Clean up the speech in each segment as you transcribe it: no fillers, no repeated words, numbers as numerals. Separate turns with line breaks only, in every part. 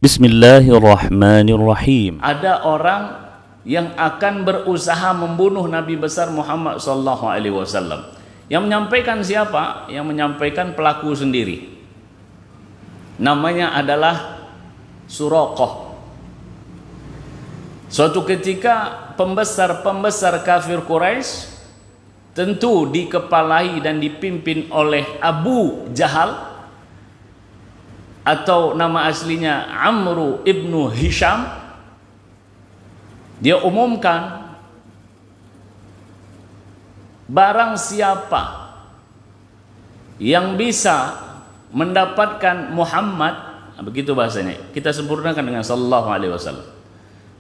Bismillahirrahmanirrahim.
Ada orang yang akan berusaha membunuh Nabi besar Muhammad sallallahu alaihi wasallam. Yang menyampaikan siapa? Yang menyampaikan pelaku sendiri. Namanya adalah Suraqah. Suatu ketika pembesar-pembesar kafir Quraisy, tentu dikepalai dan dipimpin oleh Abu Jahal, atau nama aslinya Amru ibnu Hisham, dia umumkan barang siapa yang bisa mendapatkan Muhammad, begitu bahasanya, kita sempurnakan dengan sallallahu alaihi wasallam.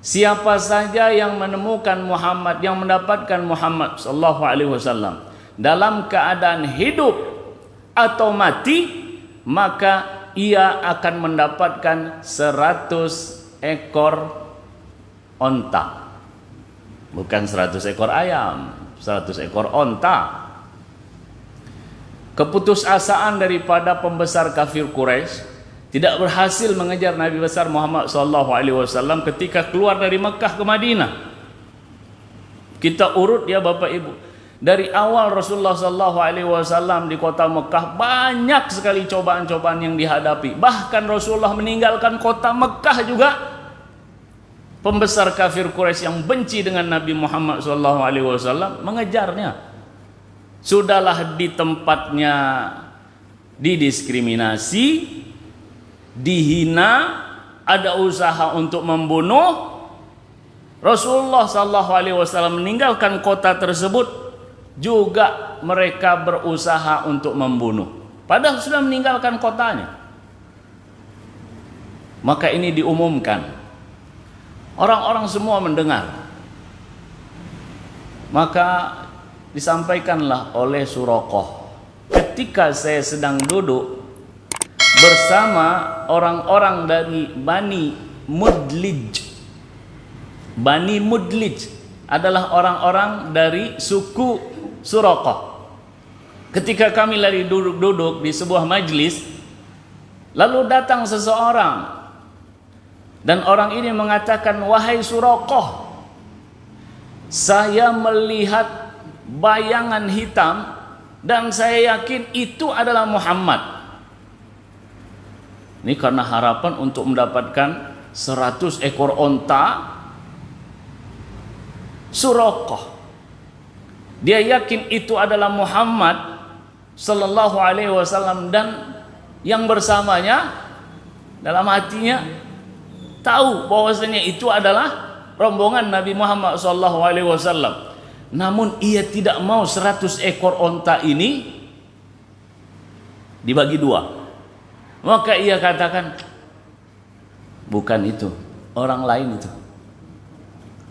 Siapa saja yang menemukan Muhammad, yang mendapatkan Muhammad sallallahu alaihi wasallam dalam keadaan hidup atau mati, maka ia akan mendapatkan 100 ekor onta. Bukan 100 ekor ayam, 100 ekor onta. Keputusasaan daripada pembesar kafir Quraisy tidak berhasil mengejar Nabi besar Muhammad SAW ketika keluar dari Mekah ke Madinah. Kita urut ya Bapak Ibu. Dari awal Rasulullah SAW di kota Mekah banyak sekali cobaan-cobaan yang dihadapi. Bahkan Rasulullah meninggalkan kota Mekah juga, pembesar kafir Quraisy yang benci dengan Nabi Muhammad SAW mengejarnya. Sudahlah di tempatnya didiskriminasi, dihina, ada usaha untuk membunuh. Rasulullah SAW meninggalkan kota tersebut, juga mereka berusaha untuk membunuh, padahal sudah meninggalkan kotanya. Maka ini diumumkan, orang-orang semua mendengar. Maka disampaikanlah oleh Suraqah, ketika saya sedang duduk bersama orang-orang dari Bani Mudlij. Bani Mudlij adalah orang-orang dari suku Suraqah. Ketika kami lagi duduk-duduk di sebuah majlis, lalu datang seseorang, dan orang ini mengatakan, "Wahai Suraqah, saya melihat bayangan hitam dan saya yakin itu adalah Muhammad." Ini karena harapan untuk mendapatkan 100 ekor onta. Suraqah, dia yakin itu adalah Muhammad sallallahu alaihi wasallam, dan yang bersamanya dalam hatinya tahu bahwasanya itu adalah rombongan Nabi Muhammad sallallahu alaihi wasallam. Namun ia tidak mau 100 ekor onta ini dibagi dua. Maka ia katakan, bukan itu, orang lain itu.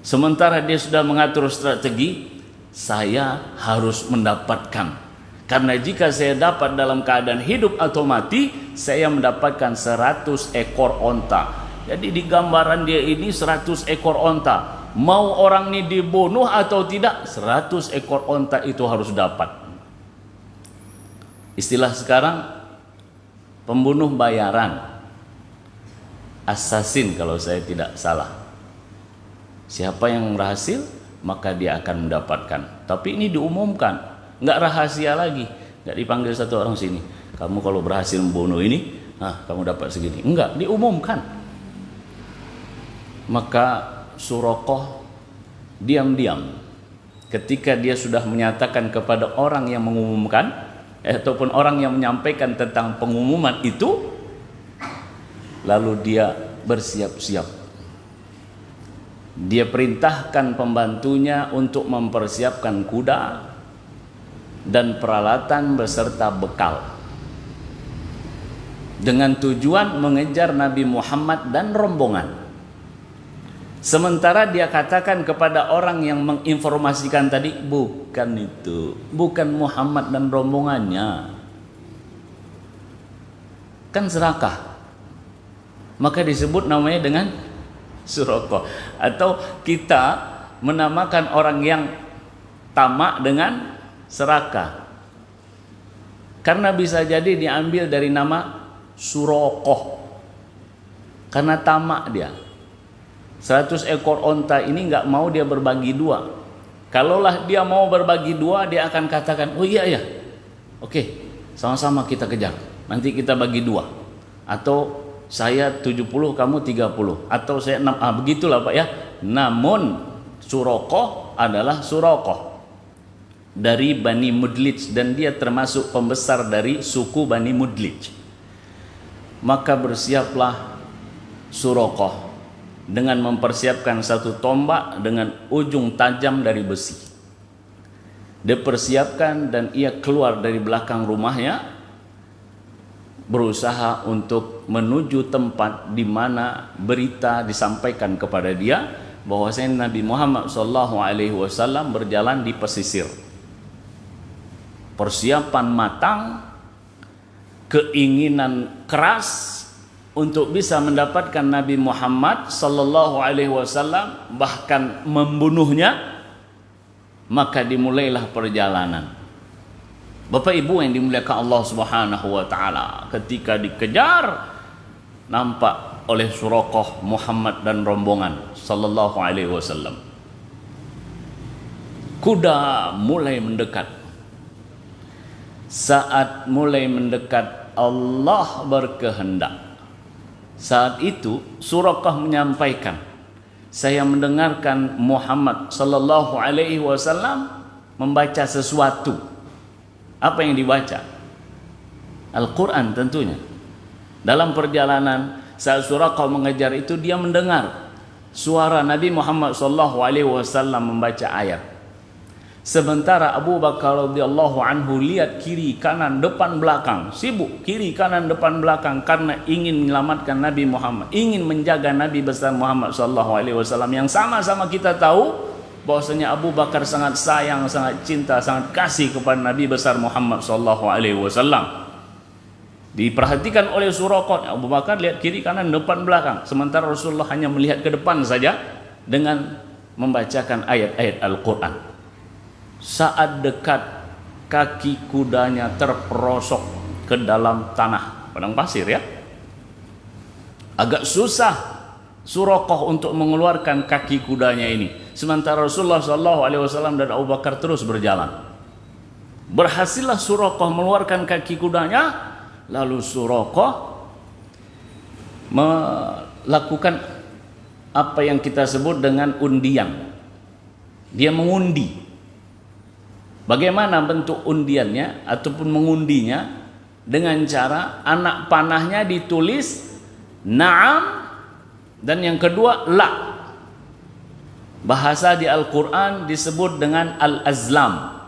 Sementara dia sudah mengatur strategi, saya harus mendapatkan. Karena jika saya dapat dalam keadaan hidup atau mati, saya mendapatkan 100 ekor onta. Jadi di gambaran dia ini 100 ekor onta. Mau orang ini dibunuh atau tidak, 100 ekor onta itu harus dapat. Istilah sekarang, pembunuh bayaran, assassin kalau saya tidak salah. Siapa yang berhasil, maka dia akan mendapatkan. Tapi ini diumumkan, nggak rahasia lagi, nggak dipanggil satu orang sini, kamu kalau berhasil membunuh ini, kamu dapat segini. Enggak, diumumkan. Maka Suraqah diam-diam, ketika dia sudah menyatakan kepada orang yang mengumumkan, ataupun orang yang menyampaikan tentang pengumuman itu, lalu dia bersiap-siap. Dia perintahkan pembantunya untuk mempersiapkan kuda dan peralatan beserta bekal, dengan tujuan mengejar Nabi Muhammad dan rombongan. Sementara dia katakan kepada orang yang menginformasikan tadi, bukan itu, bukan Muhammad dan rombongannya, kan serakah. Maka disebut namanya dengan Suraqah. Atau kita menamakan orang yang tamak dengan serakah, karena bisa jadi diambil dari nama Suraqah. karena tamak dia. 100 ekor onta ini nggak mau dia berbagi dua. Kalaulah dia mau berbagi dua, dia akan katakan, oh iya ya, oke, sama-sama kita kejar, nanti kita bagi dua, atau saya 70 kamu 30, atau saya 6, begitulah Pak ya. Namun Suraqah adalah Suraqah dari Bani Mudlij, dan dia termasuk pembesar dari suku Bani Mudlij. Maka bersiaplah Suraqah dengan mempersiapkan satu tombak dengan ujung tajam dari besi. Dia persiapkan dan ia keluar dari belakang rumahnya, berusaha untuk menuju tempat di mana berita disampaikan kepada dia bahwasanya Nabi Muhammad SAW berjalan di pesisir. Persiapan matang, keinginan keras untuk bisa mendapatkan Nabi Muhammad SAW, bahkan membunuhnya. Maka dimulailah perjalanan. Bapak Ibu yang dimuliakan Allah Subhanahu wa taala, ketika dikejar nampak oleh Suraqah Muhammad dan rombongan sallallahu alaihi wasallam. Kuda mulai mendekat. Saat mulai mendekat, Allah berkehendak. Saat itu Suraqah menyampaikan, saya mendengarkan Muhammad sallallahu alaihi wasallam membaca sesuatu. Apa yang dibaca? Al-Quran tentunya. Dalam perjalanan saat Suraqah mengejar itu, dia mendengar suara Nabi Muhammad SAW membaca ayat. Sementara Abu Bakar radhiyallahu anhu lihat kiri kanan depan belakang, sibuk kiri kanan depan belakang karena ingin menyelamatkan Nabi Muhammad, ingin menjaga Nabi besar Muhammad SAW, yang sama-sama kita tahu bahwasanya Abu Bakar sangat sayang, sangat cinta, sangat kasih kepada Nabi besar Muhammad SAW. Diperhatikan oleh Suraqah, Abu Bakar lihat kiri kanan depan belakang, sementara Rasulullah hanya melihat ke depan saja dengan membacakan ayat-ayat Al-Quran. Saat dekat, kaki kudanya terperosok ke dalam tanah, padang pasir ya. Agak susah Suraqah untuk mengeluarkan kaki kudanya ini, sementara Rasulullah SAW dan Abu Bakar terus berjalan. Berhasillah Suraqah mengeluarkan kaki kudanya. Lalu Suraqah melakukan apa yang kita sebut dengan undian. Dia mengundi. Bagaimana bentuk undiannya ataupun mengundinya? Dengan cara anak panahnya ditulis na'am, dan yang kedua la. Bahasa di Al-Quran disebut dengan al-azlam.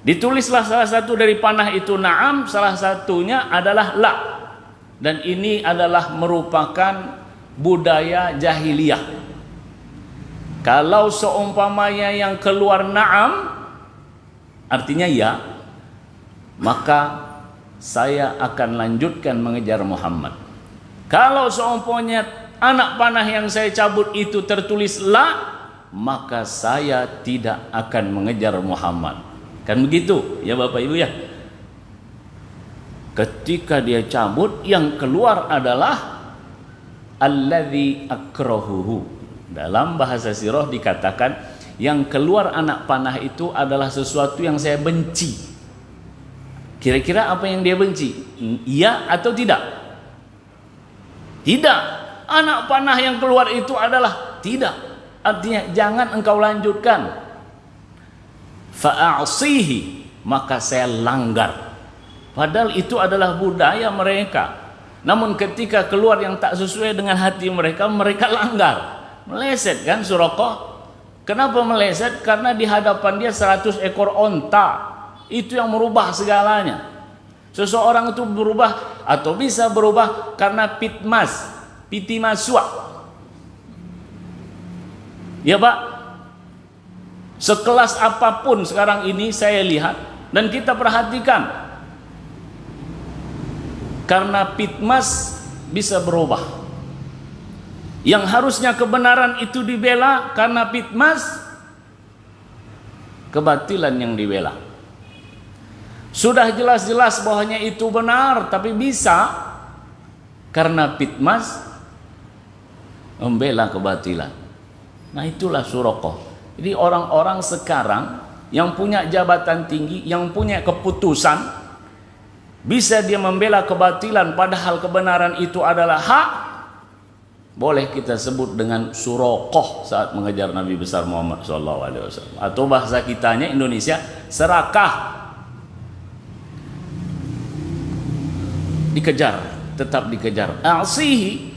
Ditulislah salah satu dari panah itu na'am, salah satunya adalah la. Dan ini adalah merupakan budaya jahiliyah. Kalau seumpamanya yang keluar na'am artinya ya, maka saya akan lanjutkan mengejar Muhammad. Kalau seumpamanya anak panah yang saya cabut itu tertulis la, maka saya tidak akan mengejar Muhammad. Kan begitu ya Bapak Ibu ya. Ketika dia cabut, yang keluar adalah alladzi akrahuhu. Dalam bahasa sirah dikatakan yang keluar anak panah itu adalah sesuatu yang saya benci. Kira-kira apa yang dia benci? Iya atau tidak? Tidak. Anak panah yang keluar itu adalah tidak. Artinya jangan engkau lanjutkan. Fa'asihi, maka saya langgar. Padahal itu adalah budaya mereka. Namun ketika keluar yang tak sesuai dengan hati mereka, mereka langgar. Meleset kan Suraqah? Kenapa meleset? Karena di hadapan dia 100 ekor onta. Itu yang merubah segalanya. Seseorang itu berubah atau bisa berubah karena piti maswa. Ya Pak, sekelas apapun sekarang ini saya lihat dan kita perhatikan, karena pitmas bisa berubah. Yang harusnya kebenaran itu dibela, karena pitmas kebatilan yang dibela. Sudah jelas-jelas bahwanya itu benar, tapi bisa karena Pitmas membela kebatilan. Nah itulah Suraqah. Jadi orang-orang sekarang yang punya jabatan tinggi, yang punya keputusan, bisa dia membela kebatilan padahal kebenaran itu adalah hak, boleh kita sebut dengan Suraqah saat mengejar Nabi besar Muhammad SAW. Atau bahasa kitanya Indonesia, serakah. Dikejar, tetap dikejar. Asihi,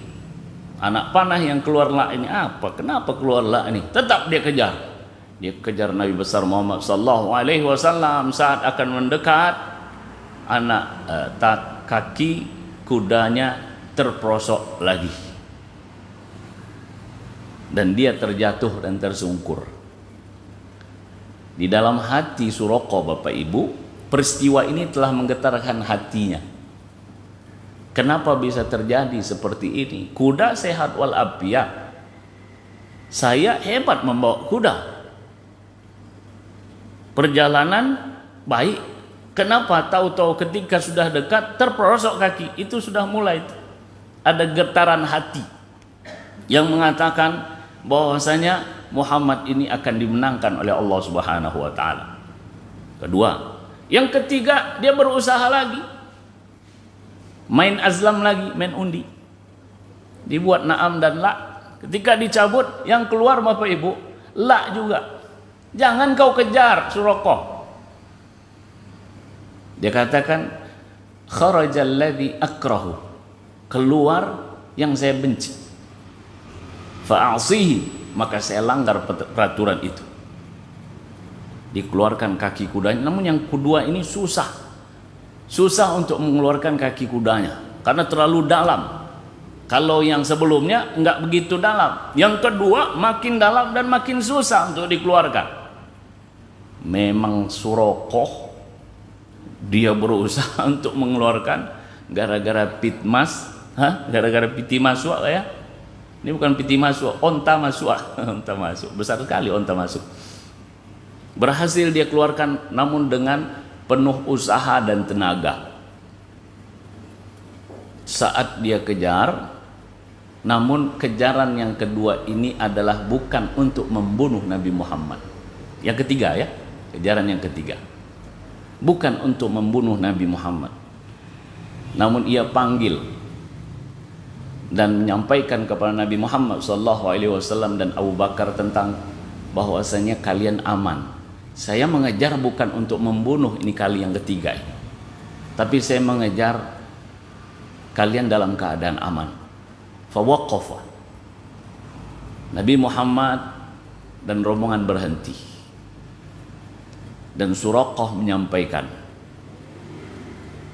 anak panah yang keluarlah ini apa? Kenapa keluarlah ini? Tetap dia kejar. Dia kejar Nabi besar Muhammad SAW. Saat akan mendekat, kaki kudanya terprosok lagi, dan dia terjatuh dan tersungkur. Di dalam hati Suraqah, Bapak Ibu, peristiwa ini telah menggetarkan hatinya. Kenapa bisa terjadi seperti ini? Kuda sehat walafiat. Saya hebat membawa kuda. Perjalanan baik. Kenapa tahu-tahu ketika sudah dekat terperosok kaki? Itu sudah mulai ada getaran hati yang mengatakan bahwasanya Muhammad ini akan dimenangkan oleh Allah Subhanahu wa taala. Kedua, yang ketiga, dia berusaha lagi. Main azlam lagi, main undi. Dibuat na'am dan la. Ketika dicabut, yang keluar Bapak Ibu, la juga. Jangan kau kejar Suraqah. Dia katakan, kharajal ladzi akrahu. Keluar yang saya benci. Fa'asihi, maka saya langgar peraturan itu. Dikeluarkan kaki kudanya. Namun yang kedua ini susah untuk mengeluarkan kaki kudanya karena terlalu dalam. Kalau yang sebelumnya enggak begitu dalam, yang kedua makin dalam dan makin susah untuk dikeluarkan. Memang Suraqah dia berusaha untuk mengeluarkan gara-gara Pitmas, gara-gara piti masuk ya. Ini bukan piti masuk, onta masuk. Onta masuk, besar sekali onta masuk. Berhasil dia keluarkan, namun dengan penuh usaha dan tenaga. Saat dia kejar, namun kejaran yang kedua ini adalah bukan untuk membunuh Nabi Muhammad. Yang ketiga ya, kejaran yang ketiga. Bukan untuk membunuh Nabi Muhammad. Namun ia panggil dan menyampaikan kepada Nabi Muhammad SAW dan Abu Bakar tentang bahwasanya kalian aman. Saya mengejar bukan untuk membunuh, ini kali yang ketiga ini. Tapi saya mengejar kalian dalam keadaan aman. Fawaqafa. Nabi Muhammad dan rombongan berhenti. Dan Suraqah menyampaikan.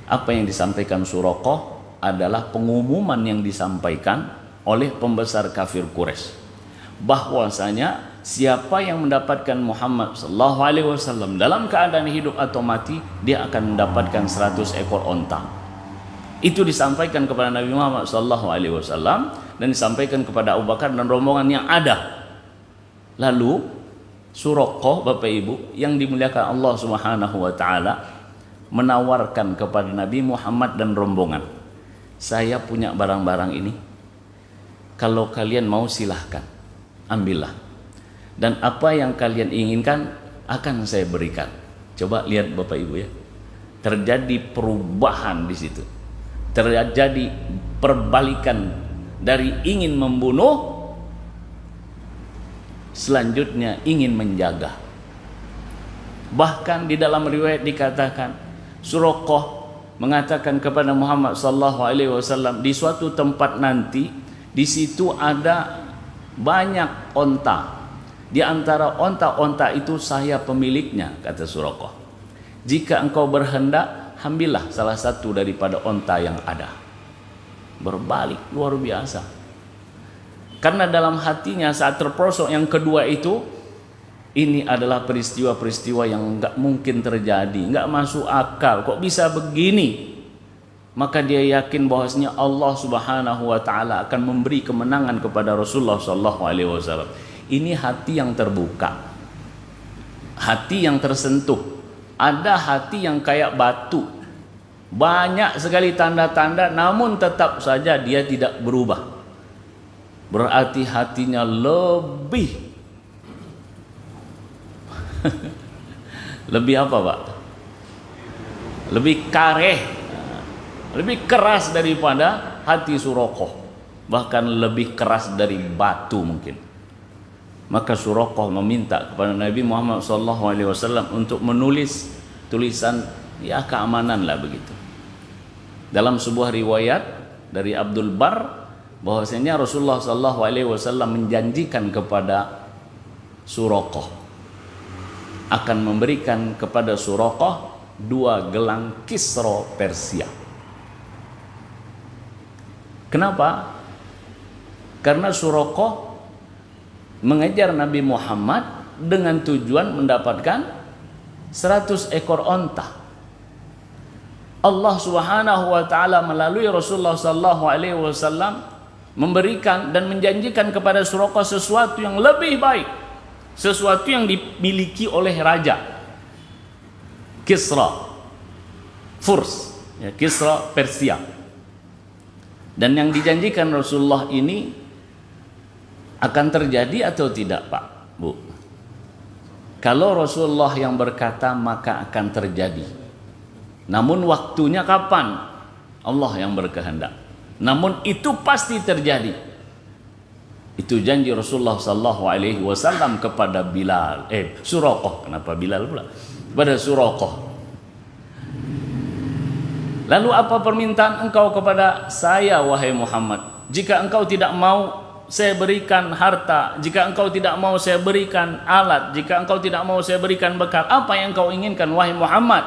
Apa yang disampaikan Suraqah adalah pengumuman yang disampaikan oleh pembesar kafir Quraisy. Bahwasanya siapa yang mendapatkan Muhammad SAW dalam keadaan hidup atau mati, dia akan mendapatkan 100 ekor onta. Itu disampaikan kepada Nabi Muhammad SAW dan disampaikan kepada Abu Bakar dan rombongan yang ada. Lalu Suraqah, Bapak Ibu yang dimuliakan Allah Subhanahu wa taala, menawarkan kepada Nabi Muhammad dan rombongan, saya punya barang-barang ini, kalau kalian mau silahkan, ambillah. Dan apa yang kalian inginkan akan saya berikan. Coba lihat Bapak Ibu ya. Terjadi perubahan di situ. Terjadi perbalikan dari ingin membunuh, selanjutnya ingin menjaga. Bahkan di dalam riwayat dikatakan, Suraqah mengatakan kepada Muhammad SAW, di suatu tempat nanti, di situ ada banyak onta. Di antara onta-onta itu saya pemiliknya, kata Suraqah. Jika engkau berhendak, ambillah salah satu daripada onta yang ada. Berbalik, luar biasa. Karena dalam hatinya saat terperosok yang kedua itu, ini adalah peristiwa-peristiwa yang enggak mungkin terjadi, enggak masuk akal. Kok bisa begini? Maka dia yakin bahwasanya Allah Subhanahu wa taala akan memberi kemenangan kepada Rasulullah SAW. Ini hati yang terbuka, hati yang tersentuh. Ada hati yang kayak batu, banyak sekali tanda-tanda, namun tetap saja dia tidak berubah. Berarti hatinya lebih lebih apa, Pak? Lebih kareh, lebih keras daripada hati Suraqah, bahkan lebih keras dari batu mungkin. Maka Suraqah meminta kepada Nabi Muhammad SAW untuk menulis tulisan ya keamanan lah begitu. Dalam sebuah riwayat dari Abdul Bar bahwasanya Rasulullah SAW menjanjikan kepada Suraqah akan memberikan kepada Suraqah 2 gelang Kisra Persia. Kenapa? Karena Suraqah mengejar Nabi Muhammad dengan tujuan mendapatkan 100 ekor onta. Allah Subhanahu wa taala melalui Rasulullah sallallahu alaihi wasallam memberikan dan menjanjikan kepada Suraqah sesuatu yang lebih baik, sesuatu yang dimiliki oleh raja Kisra Furs, ya, Kisra Persia. Dan yang dijanjikan Rasulullah ini akan terjadi atau tidak, Pak, Bu? Kalau Rasulullah yang berkata maka akan terjadi. Namun waktunya kapan? Allah yang berkehendak. Namun itu pasti terjadi. Itu janji Rasulullah sallallahu alaihi wasallam kepada Suraqah. Kenapa Bilal pula? Kepada Suraqah. Lalu apa permintaan engkau kepada saya, wahai Muhammad? Jika engkau tidak mau saya berikan harta, jika engkau tidak mau saya berikan alat, jika engkau tidak mau saya berikan bekal, apa yang engkau inginkan, wahai Muhammad?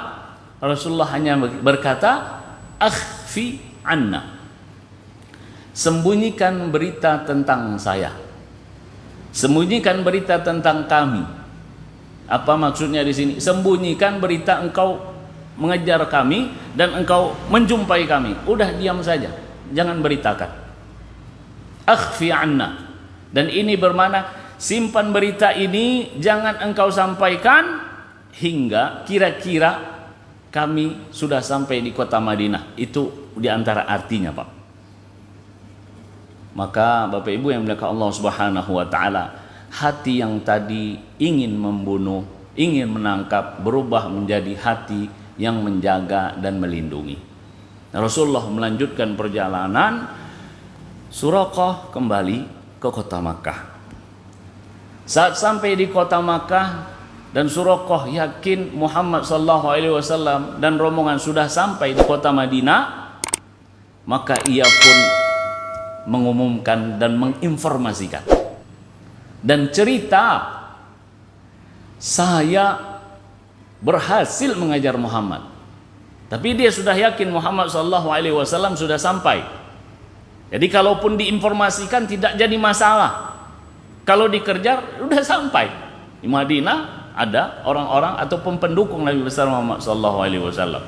Rasulullah hanya berkata, akhfi anna, sembunyikan berita tentang saya, sembunyikan berita tentang kami. Apa maksudnya di sini? Sembunyikan berita engkau mengejar kami dan engkau menjumpai kami. Udah diam saja, jangan beritakan. Akhfi anna. Dan ini bermakna simpan berita ini, jangan engkau sampaikan hingga kira-kira kami sudah sampai di kota Madinah. Itu diantara artinya, Pak. Maka Bapak Ibu yang dimuliakan Allah Subhanahu wa taala, hati yang tadi ingin membunuh, ingin menangkap, berubah menjadi hati yang menjaga dan melindungi. Rasulullah melanjutkan perjalanan. Suraqah kembali ke kota Makkah. Saat sampai di kota Makkah dan Suraqah yakin Muhammad sallallahu alaihi wasallam dan rombongan sudah sampai di kota Madinah, maka ia pun mengumumkan dan menginformasikan dan cerita, saya berhasil mengajar Muhammad. Tapi dia sudah yakin Muhammad sallallahu alaihi wasallam sudah sampai. Jadi kalaupun diinformasikan tidak jadi masalah. Kalau dikejar sudah sampai di Madinah, ada orang-orang ataupun pendukung Nabi besar Muhammad sallallahu alaihi wasallam.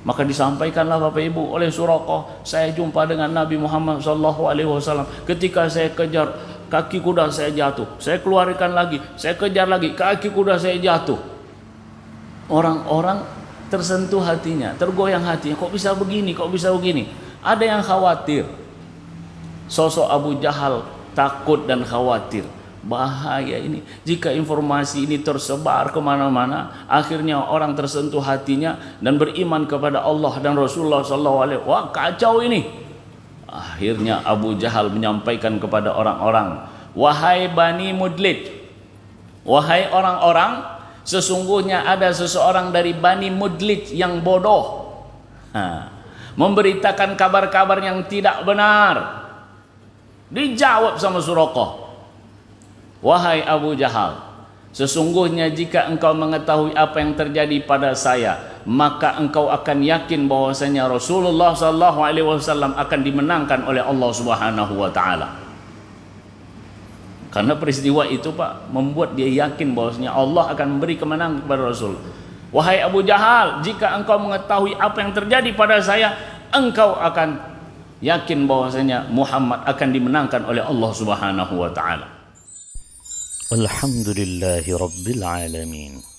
Maka disampaikanlah Bapak Ibu oleh Suraqah, saya jumpa dengan Nabi Muhammad sallallahu alaihi wasallam. Ketika saya kejar, kaki kuda saya jatuh. Saya keluarkan lagi, saya kejar lagi, kaki kuda saya jatuh. Orang-orang tersentuh hatinya, tergoyang hatinya. Kok bisa begini? Kok bisa begini? Ada yang khawatir. Sosok Abu Jahal takut dan khawatir. Bahaya ini. Jika informasi ini tersebar kemana-mana, akhirnya orang tersentuh hatinya dan beriman kepada Allah dan Rasulullah SAW. Wah, kacau ini. Akhirnya Abu Jahal menyampaikan kepada orang-orang, wahai Bani Mudlij, wahai orang-orang, sesungguhnya ada seseorang dari Bani Mudlij yang bodoh, memberitakan kabar-kabar yang tidak benar. Dijawab sama Suraqah, wahai Abu Jahal, sesungguhnya jika engkau mengetahui apa yang terjadi pada saya, maka engkau akan yakin bahwasanya Rasulullah SAW akan dimenangkan oleh Allah Subhanahu wa taala. Karena peristiwa itu, Pak, membuat dia yakin bahwasanya Allah akan memberi kemenangan kepada Rasul. Wahai Abu Jahal, jika engkau mengetahui apa yang terjadi pada saya, engkau akan yakin bahwasanya Muhammad akan dimenangkan oleh Allah Subhanahu wa taala.
Alhamdulillahi rabbil alamin.